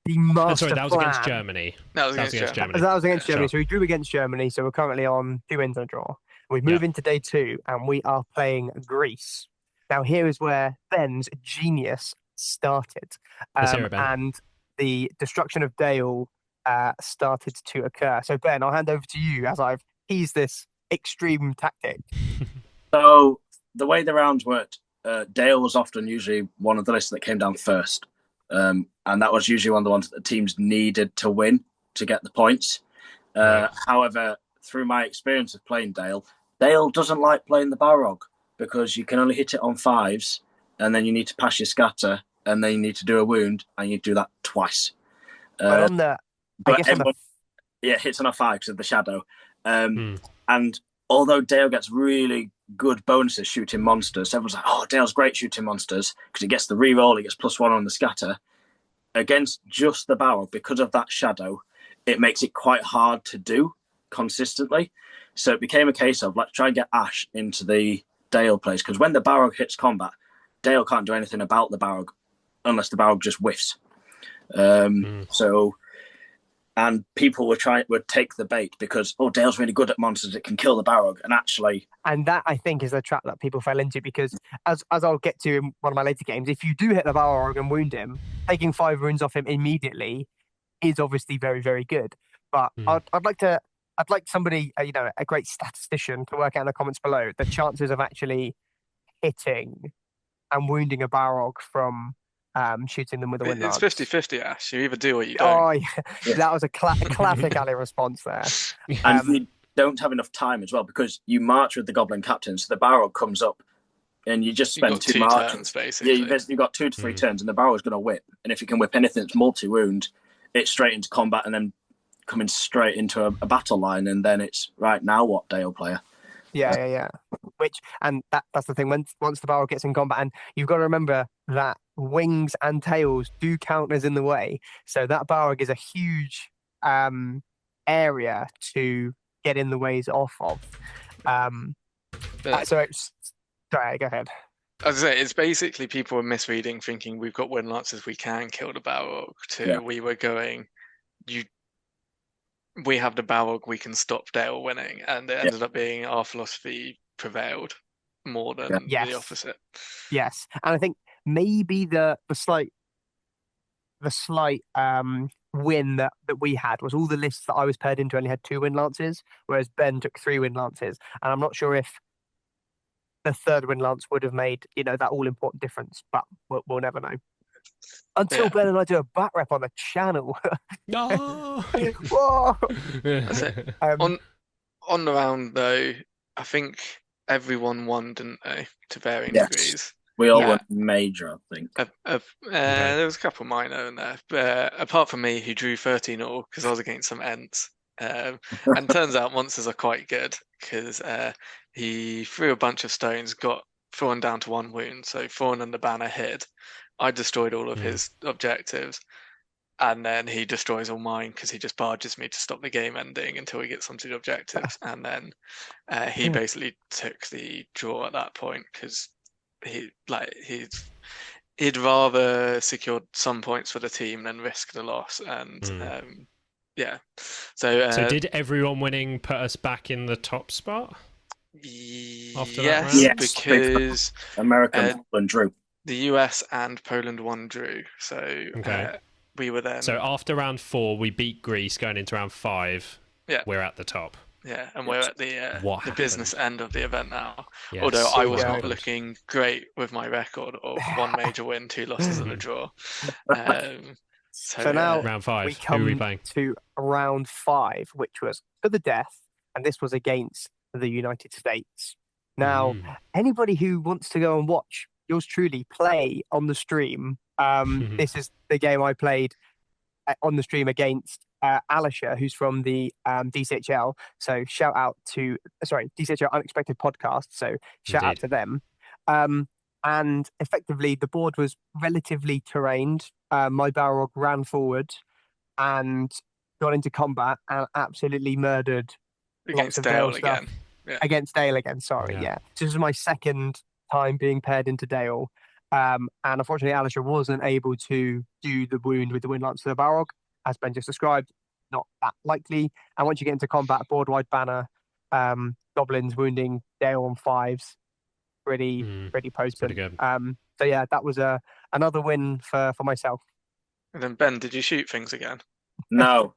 the master sorry, that was plan... against Germany. That was against Germany. That was against Germany. So we drew against Germany. So we're currently on 2 wins and a draw. We move into day 2, and we are playing Greece. Now here is where Ben's genius started, and the destruction of Dale started to occur. So Ben, I'll hand over to you as I've teased this extreme tactic. So the way the rounds worked, Dale was often usually one of the lists that came down first, and that was usually one of the ones that the teams needed to win to get the points. However, through my experience of playing Dale doesn't like playing the Balrog because you can only hit it on 5s, and then you need to pass your scatter, and then you need to do a wound, and you do that twice. But on the, it hits on a 5 because of the shadow. And although Dale gets really good bonuses shooting monsters, everyone's like, "Oh, Dale's great shooting monsters," because he gets the reroll, he gets +1 on the scatter. Against just the Balrog, because of that shadow, it makes it quite hard to do consistently. So it became a case of let's try and get Ash into the Dale plays, because when the Balrog hits combat, Dale can't do anything about the Balrog unless the Balrog just whiffs. And people would take the bait because, Dale's really good at monsters, it can kill the Balrog, and that I think is the trap that people fell into, because as I'll get to in one of my later games, if you do hit the Balrog and wound him, taking 5 wounds off him immediately is obviously very, very good. But I'd like somebody, a great statistician, to work out in the comments below the chances of actually hitting and wounding a Balrog from shooting them with a wind lance. It's 50-50, Ash. You either do or you don't. Oh, yeah. That was a classic Ali response there. And you don't have enough time as well, because you march with the Goblin Captain, so the Balrog comes up, and you just spend 2 turns, basically. Yeah, you've got 2 to 3 turns, and the Balrog's going to whip. And if you can whip anything that's multi-wound, it's straight into combat, and then coming straight into a battle line, and then it's, right, now what, Dale player? Yeah. That's the thing. Once the Balrog gets in combat, and you've got to remember that wings and tails do count as in the way. So that Balrog is a huge area to get in the ways off of. Sorry, go ahead. As I say, it's basically people are misreading, thinking we've got win lancers, we can kill the Balrog. We were going, we have the Balrog, we can stop Dale winning, and it ended up being our philosophy prevailed more than the opposite. Yes, and I think maybe the slight win that we had was all the lists that I was paired into only had 2 win lances, whereas Ben took 3 win lances, and I'm not sure if the 3rd win lance would have made that all important difference, but we'll never know until Ben and I do a back rep on the channel. No. Whoa! That's it. On the round though, I think everyone won, didn't they, to varying degrees. We all won major, I think. There was a couple minor in there, but apart from me, who drew 13-all because I was against some Ents. And turns out monsters are quite good because he threw a bunch of stones, got Thorn down to 1 wound, so Thorn and the banner hid. I destroyed all of his objectives, and then he destroys all mine because he just barges me to stop the game ending until he gets onto the objectives, and then he basically took the draw at that point because he'd rather secured some points for the team than risk the loss, and So did everyone winning put us back in the top spot? Yes, because America and drew. The US and Poland won drew, so we were then. So after round 4, we beat Greece. Going into round 5, we're at the top. Yeah, and we're at the business end of the event now. Yes. Although I was not looking great with my record of 1 major win, 2 losses, and a draw. So now round 5. we come Who are we playing? to round 5, which was for the death, and this was against the United States. Now, anybody who wants to go and watch yours truly play on the stream, this is the game I played on the stream against Alisha, who's from the DCHL. So shout out to DCHL Unexpected Podcast. So shout out to them. And effectively, the board was relatively terrained. My Balrog ran forward and got into combat and absolutely murdered against Dale again. Against Dale again, sorry. So this was my 2nd time being paired into Dale. And unfortunately, Alisha wasn't able to do the wound with the Wind Lance to the Balrog, as Ben just described. Not that likely. And once you get into combat, board-wide banner, goblins wounding Dale on 5s. Pretty potent. Pretty good. So yeah, that was another win for myself. And then Ben, did you shoot things again? No.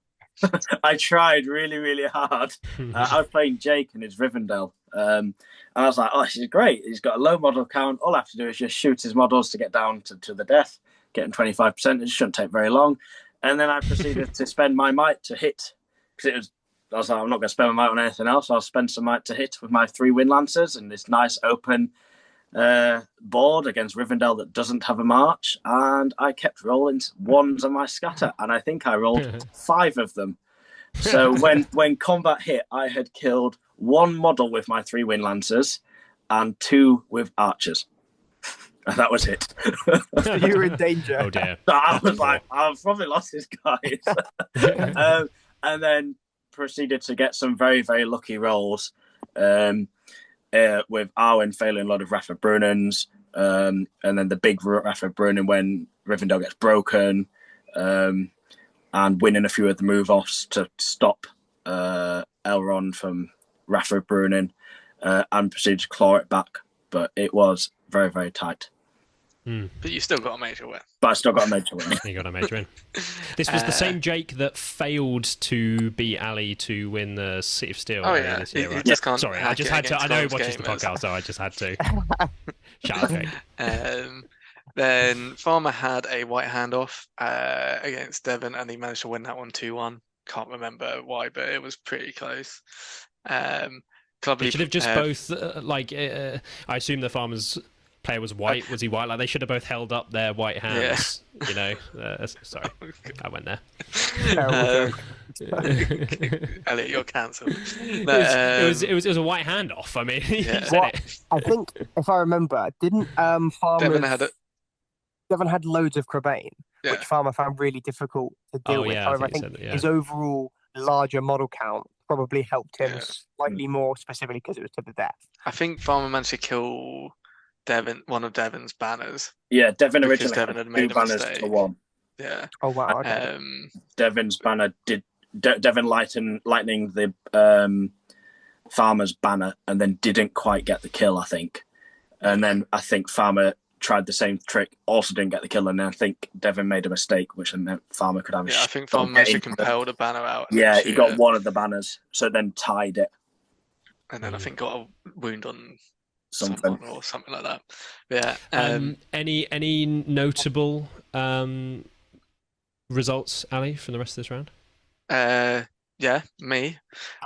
I tried really, really hard. I was playing Jake and his Rivendell. And I was like, oh, this is great. He's got a low model count. All I have to do is just shoot his models to get down to the death, getting 25%. It shouldn't take very long. And then I proceeded to spend my might to hit. Because I was like, I'm not going to spend my might on anything else. I'll spend some might to hit with my 3 Wind Lancers and this nice open board against Rivendell that doesn't have a march. And I kept rolling 1s on my scatter. And I think I rolled 5 of them. So when combat hit, I had killed 1 model with my 3 Wind Lancers and 2 with archers. And that was it. So you were in danger. Oh dear. So I was like, I've probably lost this, guys. And then proceeded to get some very, very lucky rolls with Arwen failing a lot of Rafa Brunans, and then the big Rafa Brunan when Rivendell gets broken, and winning a few of the move-offs to stop Elrond from Rafa Brunan, and proceeded to claw it back. But it was very, very tight. But you still got a major win. But I still got a major win. You got a major win. This was the same Jake that failed to beat Ali to win the City of Steel. Oh yeah, this year, right? just can't. Sorry, I just had to. I know he watches the podcast, so I just had to. Shout out. Then Farmer had a white handoff against Devon, and he managed to win that one 2-1. Can't remember why, but it was pretty close. They should have just both I assume the Farmer's player was white. Was he white? Like they should have both held up their white hands. Yeah. You know. Sorry, I went there. Elliot, you're cancelled. It was a white handoff. I mean, he said it. I think if I remember, didn't Farmer Devon had loads of Crabane, which Farmer found really difficult to deal with. However, I think his overall larger model count probably helped him slightly more, specifically because it was to the death. I think Farmer managed to kill one of Devon's banners Yeah, Devon because originally Devon had had two made a banners mistake. to one. Yeah. Oh wow. Okay. Devon's banner did Devon lightning the Farmer's banner and then didn't quite get the kill, I think. And then I think Farmer tried the same trick, also didn't get the kill, and then I think Devon made a mistake, which meant Farmer could have a Yeah, I think Farmer managed to compel the banner out. And Yeah, then he got it. one of the banners, so then tied it. And then I think got a wound on Something. someone or something like that. But yeah. Any notable results, Ali, from the rest of this round? Yeah, me.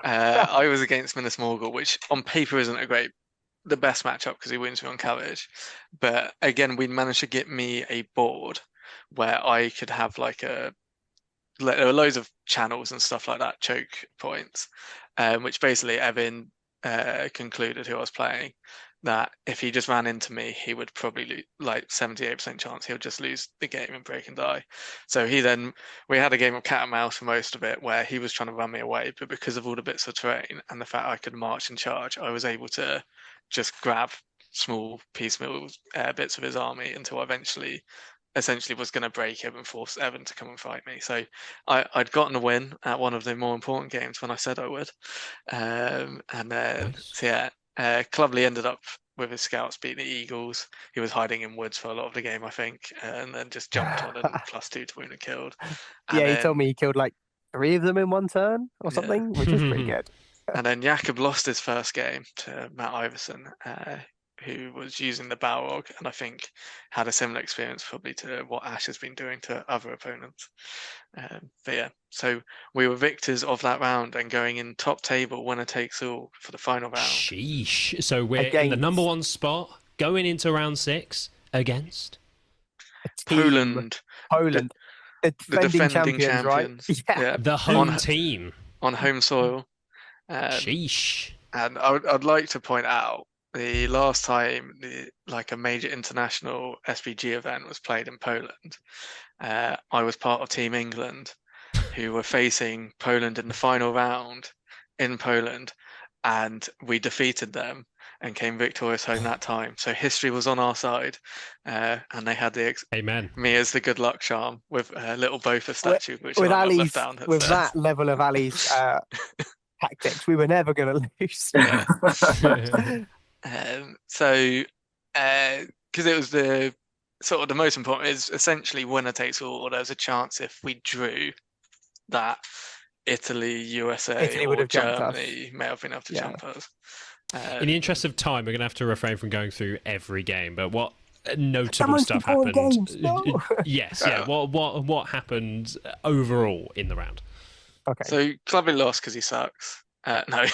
I was against Minas Morgul, which on paper isn't the best matchup because he wins me on cabbage. But again, we managed to get me a board where I could have like there were loads of channels and stuff like that, choke points, which basically Evan concluded who I was playing that if he just ran into me, he would probably lose, like 78% chance he'll just lose the game and break and die. So we had a game of cat and mouse for most of it where he was trying to run me away, but because of all the bits of terrain and the fact I could march and charge, I was able to just grab small piecemeal bits of his army until I essentially was going to break him and force Evan to come and fight me. So I'd gotten a win at one of the more important games when I said I would. And then, Nice. so yeah, Clubley ended up with his scouts beating the Eagles. He was hiding in woods for a lot of the game, I think, and then just jumped on and +2 to wound and killed. And Yeah, he then, told me he killed like 3 of them in one turn or something, which was pretty good. And then Jakob lost his first game to Matt Iverson, who was using the Balrog, and I think had a similar experience probably to what Ash has been doing to other opponents. But yeah, so we were victors of that round and going in top table, winner takes all for the final round. Sheesh. So we're in the number 1 spot going into round 6 against Poland. The defending champions, right? Yeah. The home team. On home soil. Sheesh. And I'd like to point out the last time like a major international SBG event was played in Poland, I was part of Team England, who were facing Poland in the final round in Poland, and we defeated them and came victorious home that time. So history was on our side, and they had Amen. me as the good luck charm with a little Botha statue, which with I Ali's, left down. With that level of Ali's tactics, we were never going to lose. So, because it was the sort of the most important is essentially winner takes all, or there's a chance if we drew that Italy, USA, or Germany may have been able to jump us. In the interest of time, we're going to have to refrain from going through every game, but what notable stuff happened? Games, no. Yes, yeah. What happened overall in the round? Okay. So Clubby lost because he sucks. No,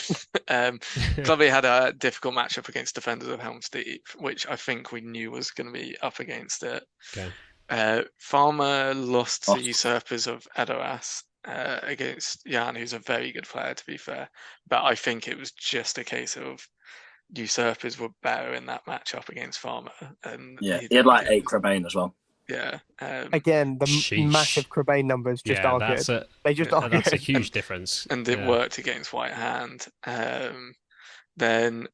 Clubby had a difficult matchup against defenders of Helm's Deep, which I think we knew was going to be up against it. Okay. Farmer lost to Usurpers of Edoras against Jan, who's a very good player, to be fair. But I think it was just a case of Usurpers were better in that matchup against Farmer. And yeah, he had like 8 Crabane as well. Yeah. Again, the massive Crabane numbers just aren't good. They just aren't good. That's a huge difference. And it worked against White Hand. Then,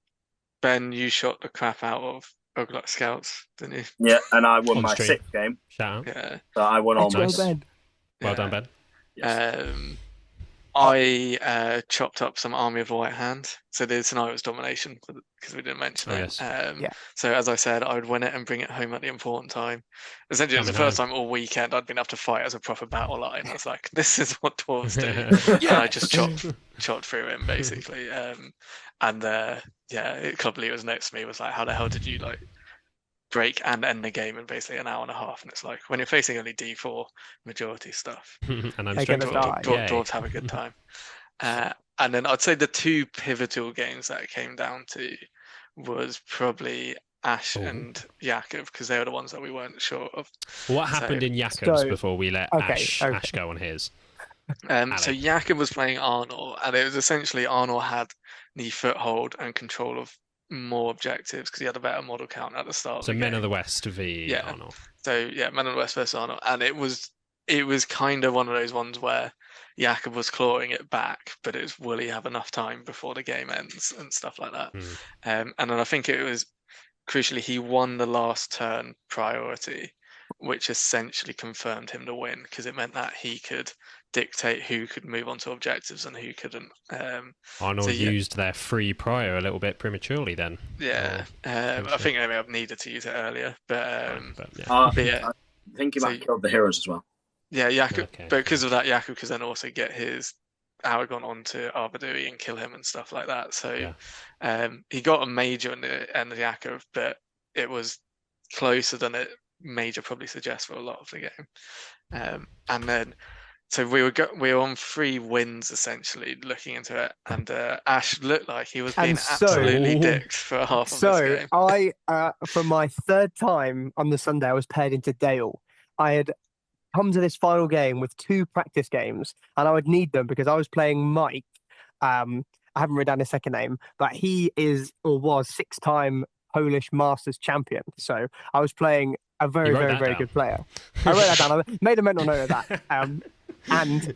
Ben, you shot the crap out of Ogluk Scouts, didn't you? Yeah, and I won my 6th game. Shout out. Yeah. So I won almost. Well done, Ben. Yes. I chopped up some Army of the White Hand. So tonight was domination because we didn't mention it. Yes. So as I said, I would win it and bring it home at the important time. Essentially, it was the first time all weekend I'd been able to fight as a proper battle line. I was like, this is what dwarves do. And I just chopped through him basically. Clubly was next to me, was like, how the hell did you like break and end the game in basically an hour and a half? And it's like, when you're facing only D4 majority stuff, and I'm dwarves have a good time. And then I'd say the 2 pivotal games that it came down to was probably Ash and Jakob, because they were the ones that we weren't sure of. What happened in Jakob's before we let Ash go on his? So Jakob was playing Arnor, and it was essentially Arnor had the foothold and control of more objectives because he had a better model count at the start. So Men of the West v Arnor. So yeah, Men of the West versus Arnor, and it was kind of one of those ones where Jakob was clawing it back, but will he have enough time before the game ends and stuff like that. And then I think it was crucially, he won the last turn priority, which essentially confirmed him to win because it meant that he could dictate who could move on to objectives and who couldn't. Arnold used their free prior a little bit prematurely then. Yeah, I think they may have needed to use it earlier, but I think he might have killed the heroes as well. Yeah, Jakub, but because of that, Jakub could then also get his Aragon onto Arvedui and kill him and stuff like that. So he got a major in the end of Jakub, but it was closer than it major probably suggests for a lot of the game. And then, so we were on 3 wins essentially looking into it, and Ash looked like he was being absolutely dicked for half of this game. So for my 3rd time on the Sunday, I was paired into Dale. I had come to this final game with 2 practice games, and I would need them because I was playing Mike. I haven't written down his second name, but he is or was 6-time Polish Masters champion. So I was playing a very, very good player. I wrote that down. I made a mental note of that. And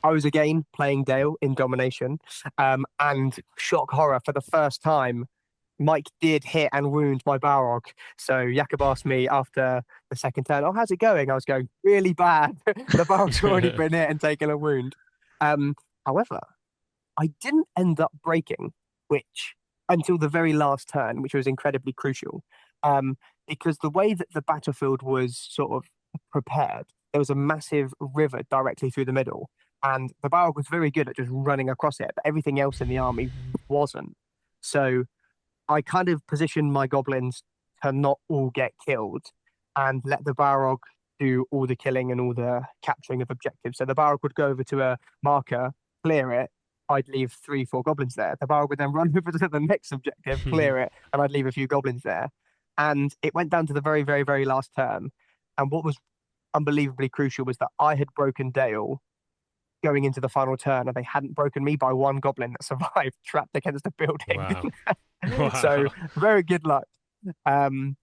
I was again playing Dale in domination. And shock horror, for the first time, Mike did hit and wound my Balrog. So Jakub asked me after the second turn, "Oh, how's it going?" I was going, "Really bad." The Balrog's already been hit and taken a wound. However, I didn't end up breaking, which until the very last turn, which was incredibly crucial. Because the way that the battlefield was sort of prepared, there was a massive river directly through the middle, and the Balrog was very good at just running across it, but everything else in the army wasn't. So I kind of positioned my goblins to not all get killed and let the Balrog do all the killing and all the capturing of objectives. So the Balrog would go over to a marker, clear it, I'd leave 3-4 goblins there. The Balrog would then run over to the next objective, clear it, and I'd leave a few goblins there. And it went down to the very, very, very last turn. And what was unbelievably crucial was that I had broken Dale going into the final turn, and they hadn't broken me by 1 goblin that survived, trapped against a building. Wow. So very good luck. And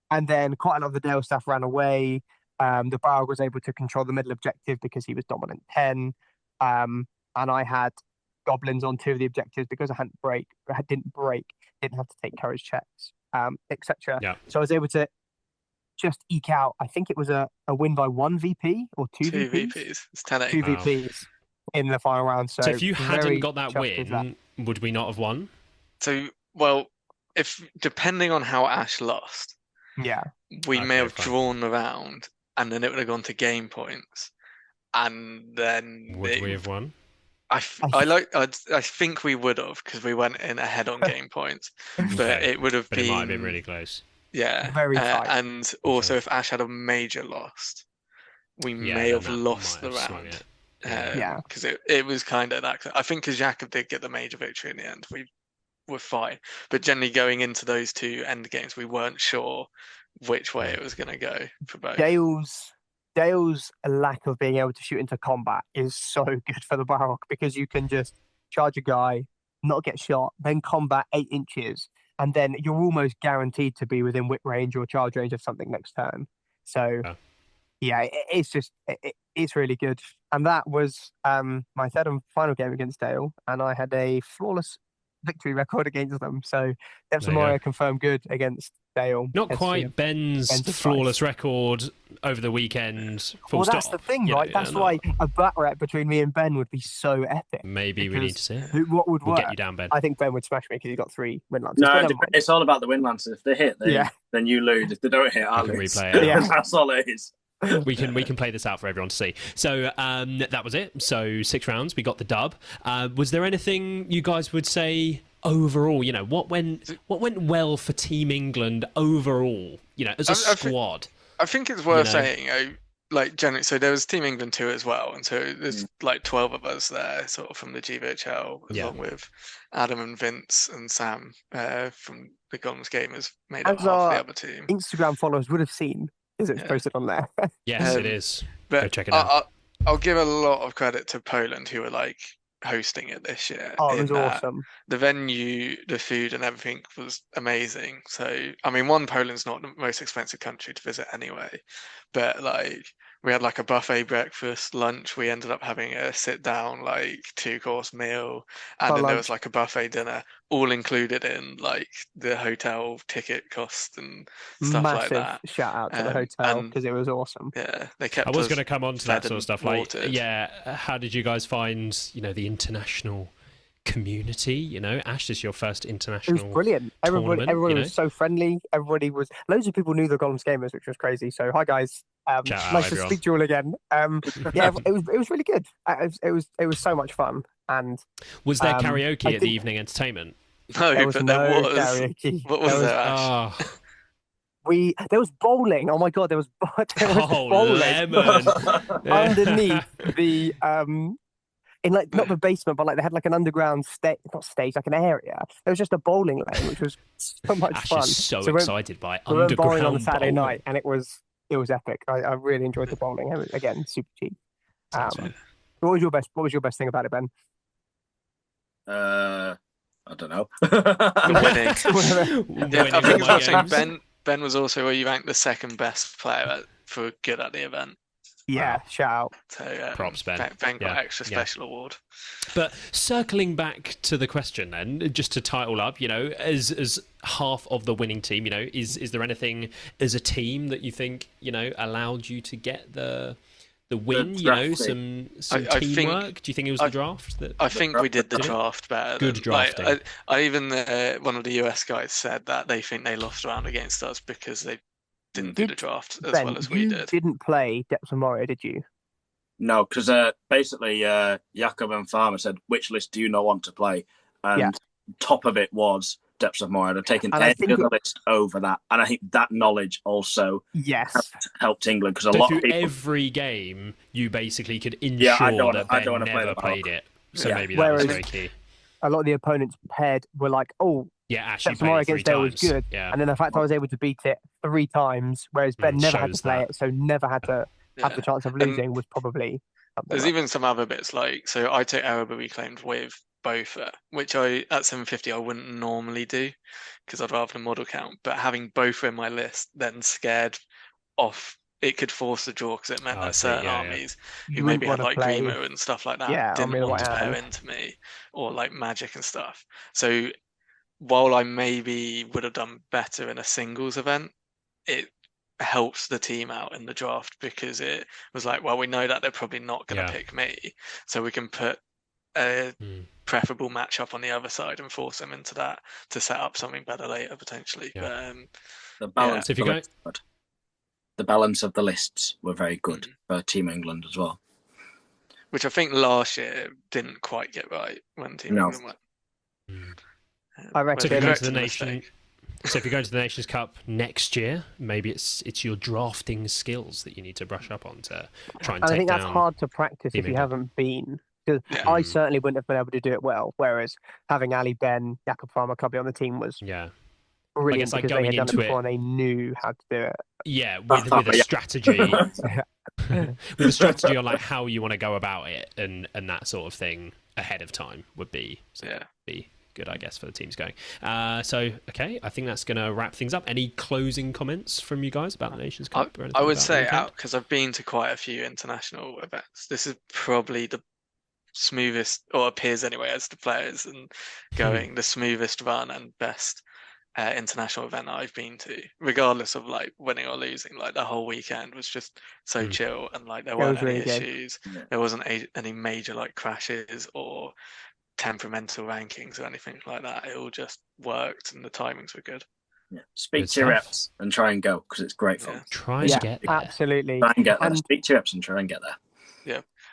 then quite a lot of the Dale staff ran away. The Balrog was able to control the middle objective because he was dominant 10. And I had goblins on 2 of the objectives because I didn't break, didn't have to take courage checks, etc. Yeah. So I was able to just eke out, I think it was a win by 1 VP or 2 VPs. It's 10-8. 2 VPs in the final round. So if you hadn't got that win, would we not have won? So, well, if depending on how Ash lost, we may have drawn the round, and then it would have gone to game points, and then would we have won? I think we would have, because we went in ahead on game points, but it would have been. It might have been really close. Yeah, very tight. And also, if Ash had a major loss, we may have lost the round. Because it was kind of that. I think because Jakub did get the major victory in the end, we were fine. But generally, going into those 2 end games, we weren't sure which way it was going to go for both. Dale's lack of being able to shoot into combat is so good for the Balrog, because you can just charge a guy, not get shot, then combat 8 inches, and then you're almost guaranteed to be within whip range or charge range of something next turn. So, it's really good. And that was my 3rd and final game against Dale, and I had a flawless victory record against them. So Depths of Moria confirmed good against Dale. Not quite Ben's flawless record over the weekend. Well, that's the thing, right? That's why a bat rep between me and Ben would be so epic. Maybe we need to see it. What would work? Get you down, Ben. I think Ben would smash me because he's got 3 win lances. No, it's all about the win lances. If they hit, then you lose. If they don't hit, I lose. Replay it. Yeah. That's all it is. We can play this out for everyone to see. So that was it. So 6 rounds, we got the dub. Was there anything you guys would say overall? You know, what went well for Team England overall? You know, as a squad. I think it's worth saying, like generally. So there was Team England 2 as well, and so there's like 12 of us there, sort of from the GVHL, along with Adam and Vince and Sam from the Gollum's Gamers, made up half the other team. Instagram followers would have seen. Is it posted on there? Yes, it is. But go check it out. I'll give a lot of credit to Poland, who were like hosting it this year. Oh, it was awesome. The venue, the food, and everything was amazing. So, I mean, Poland's not the most expensive country to visit anyway, but like we had like a buffet breakfast, lunch. We ended up having a sit down like 2-course meal, and For then there lunch. was like a buffet dinner, all included in like the hotel ticket cost and stuff like Massive that. shout out to the hotel And because it was awesome. yeah, they I kept was us going to come on to that fed sort of and stuff. Like, watered. yeah, how did you guys find, the international community? Ash, this is your first It was international brilliant. tournament, Everybody was so friendly. Everybody was. Loads of people knew the Gollum gamers, which was crazy. So hi guys. Shout out, Nice to everyone. speak to you all again. Yeah, it was really good. It was so much fun. And Was there I karaoke at the didn't- evening entertainment? No, there was but no there was. karaoke. What was there, Ash? Oh, There was bowling. Oh my god, there was bowling lemon. underneath the in like not the basement, but like they had like an underground not stage, like an area. There was just a bowling lane, which was so much Ash fun. is so we went- excited by we went underground bowling on a Saturday bowling. night, and it was epic. I really enjoyed the bowling. It was, again, super cheap. Sounds fun. What was your best thing about it, Ben? I don't know. Winning. Yeah, I Winning think all my it's worth saying games. Ben was also where you ranked the second best player for good at the event. Yeah, shout out. So Props, Ben. Ben got Yeah, extra yeah. special award. But circling back to the question then, just to title up, as half of the winning team, is there anything as a team that you think, allowed you to get the win, drafting. some I teamwork? think- Do you think it was the draft? I think we did the Did it? draft better. Good than- drafting. Like, I even one of the US guys said that they think they lost round against us because they didn't do the draft as Ben, well as we you did. didn't play Depths of Moria, did you? No, because basically Jakob and Farmer said, which list do you not want to play? And Yeah. top of it was Depths of Moria. I'd taken And I any think other list over that. And I think that knowledge also Yes. helped England because a So lot through of people... every game, you basically could ensure Yeah, I don't wanna- that I Ben don't wanna play never the played Hulk. it. So Yeah. maybe that was Whereas- very key. A lot of the opponents paired were like, oh, Yeah, Ashley Depths of Moria played it 3 against there was times. good. Yeah. And then the fact I was able to beat it 3 times, whereas Ben never had to shows play that. it, so never had to have Yeah. the chance of And losing, was probably something There's like- even some other bits like, so I took Araba reclaimed with Bofa, which at 750 I wouldn't normally do because I'd rather the model count, but having Bofa in my list then scared off, it could force the draw because it meant Oh, I that see. certain Yeah, yeah. armies You who wouldn't maybe had wanna like play- Grimo and stuff like that Yeah, on didn't the want to right pair hand. into me, or like Magic and stuff. So while I maybe would have done better in a singles event, it helps the team out in the draft because it was like, well, we know that they're probably not going to Yeah. pick me, so we can put a Hmm. preferable matchup on the other side and force them into that to set up something better later potentially. Yeah. The balance, So if you of the go- lists were good. The balance of the lists were very good for Team England as well. Which I think last year didn't quite get right when Team No. England went. Hmm. I reckon So if you go corrected to the the nation, mistake. so if you go to the Nations Cup next year, maybe it's your drafting skills that you need to brush up on to try and And I take think that's down. hard to practice Team if you England. haven't been. Because Yeah. I certainly wouldn't have been able to do it well. Whereas having Ali, Ben, Jakob Farmer, Cubby on the team was Yeah, brilliant guess, like, because they going had done it into it- before and they knew how to do it. yeah, with a Yeah. strategy, with a strategy on like how you want to go about it and that sort of thing ahead of time would be Yeah. good, I guess, for the teams going. So, okay, I think that's going to wrap things up. Any closing comments from you guys about the Nations Cup? or anything I would about the say, weekend? because I've been to quite a few international events, this is probably the smoothest, or appears anyway, as the players and going the smoothest run and best international event I've been to, regardless of like winning or losing. Like the whole weekend was just so chill, and like there was weren't any really good. issues. Yeah. There wasn't any major like crashes or temperamental rankings or anything like that. It all just worked, and the timings were good. Yeah. Speak Good to your stuff. reps and try and go because it's great fun. Yeah. Try and Yeah, get there. absolutely. Try and get there. And Speak to your reps and try and get there.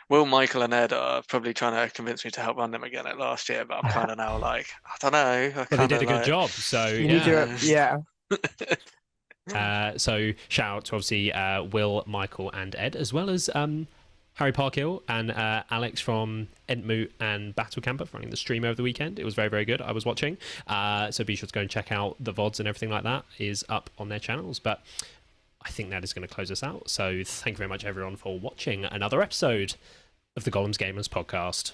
Will, Michael, and Ed are probably trying to convince me to help run them again at last year, but I'm kind of now like, I don't know. Well, they did a good job, so you need yeah. to, So shout out to obviously Will, Michael, and Ed, as well as Harry Parkhill and Alex from Entmoot and Battle Camper for running the stream over the weekend. It was very, very good. I was watching. So be sure to go and check out the VODs and everything like that is up on their channels. But I think that is going to close us out. So thank you very much, everyone, for watching another episode of the Gollum's Gamers podcast.